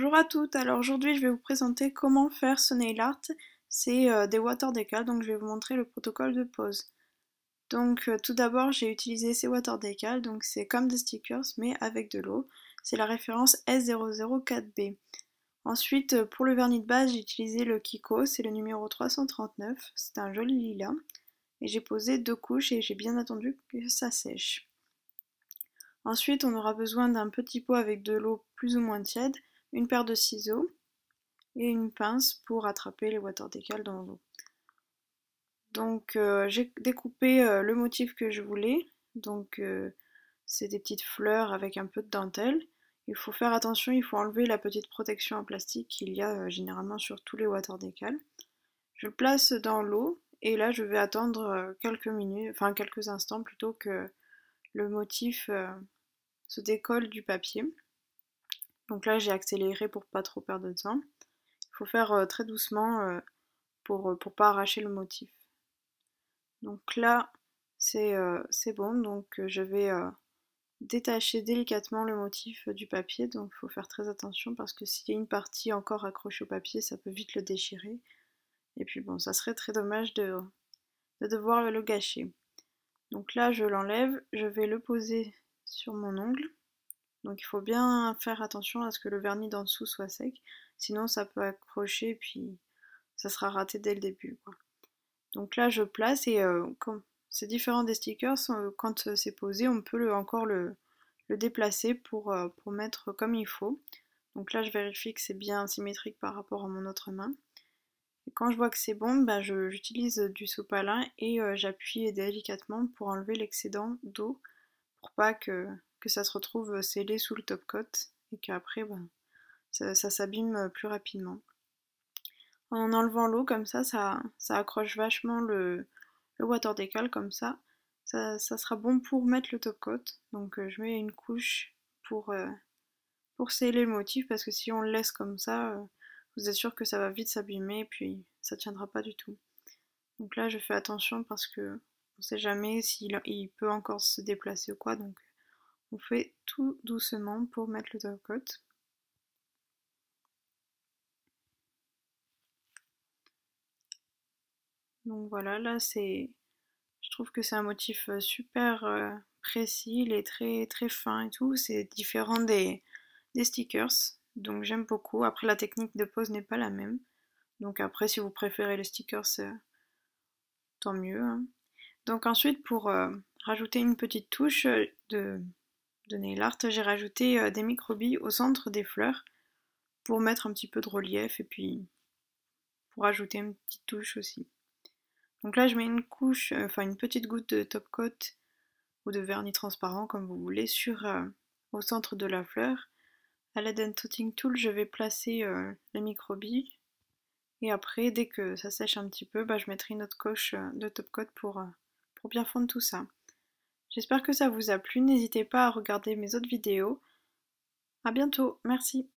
Bonjour à toutes, alors aujourd'hui je vais vous présenter comment faire ce nail art. C'est des water decals, donc je vais vous montrer le protocole de pose. Donc tout d'abord j'ai utilisé ces water decals, donc c'est comme des stickers mais avec de l'eau. C'est la référence S004B. Ensuite pour le vernis de base j'ai utilisé le Kiko, c'est le numéro 339, c'est un joli lilas. Et j'ai posé 2 couches et j'ai bien attendu que ça sèche. Ensuite, on aura besoin d'un petit pot avec de l'eau plus ou moins tiède, une paire de ciseaux et une pince pour attraper les water decals dans l'eau. Donc j'ai découpé le motif que je voulais. Donc c'est des petites fleurs avec un peu de dentelle. Il faut faire attention, il faut enlever la petite protection en plastique qu'il y a généralement sur tous les water decals. Je le place dans l'eau et là je vais attendre quelques minutes, enfin quelques instants plutôt que le motif se décolle du papier. Donc là j'ai accéléré pour pas trop perdre de temps. Il faut faire très doucement pour pas arracher le motif. Donc là c'est bon, donc je vais détacher délicatement le motif du papier, donc il faut faire très attention parce que s'il y a une partie encore accrochée au papier, ça peut vite le déchirer. Et puis bon, ça serait très dommage de devoir le gâcher. Donc là je l'enlève, je vais le poser sur mon ongle. Donc il faut bien faire attention à ce que le vernis d'en dessous soit sec, sinon ça peut accrocher puis ça sera raté dès le début, quoi. Donc là je place et comme c'est différent des stickers, quand c'est posé on peut encore le déplacer pour mettre comme il faut. Donc là je vérifie que c'est bien symétrique par rapport à mon autre main. Et quand je vois que c'est bon, bah, j'utilise du sopalin et j'appuie délicatement pour enlever l'excédent d'eau pour pas que ça se retrouve scellé sous le top coat et qu'après ben, ça s'abîme plus rapidement. En enlevant l'eau comme ça accroche vachement le water decal comme ça sera bon pour mettre le top coat. Donc je mets une couche pour sceller le motif parce que si on le laisse comme ça, vous êtes sûr que ça va vite s'abîmer et puis ça tiendra pas du tout. Donc là je fais attention parce que on sait jamais s'il peut encore se déplacer ou quoi, donc on fait tout doucement pour mettre le top coat. Donc voilà, là je trouve que c'est un motif super précis, il est très très fin et tout, c'est différent des stickers, donc j'aime beaucoup. Après la technique de pose n'est pas la même, donc après si vous préférez les stickers, tant mieux, hein. Donc ensuite pour rajouter une petite touche de nail art, j'ai rajouté des microbilles au centre des fleurs pour mettre un petit peu de relief et puis pour ajouter une petite touche aussi. Donc là je mets une couche, enfin une petite goutte de top coat ou de vernis transparent comme vous voulez au centre de la fleur. À l'aide d'un toothing tool je vais placer les microbilles et après dès que ça sèche un petit peu, bah, je mettrai une autre couche de top coat pour bien fondre tout ça. J'espère que ça vous a plu, n'hésitez pas à regarder mes autres vidéos. À bientôt, merci.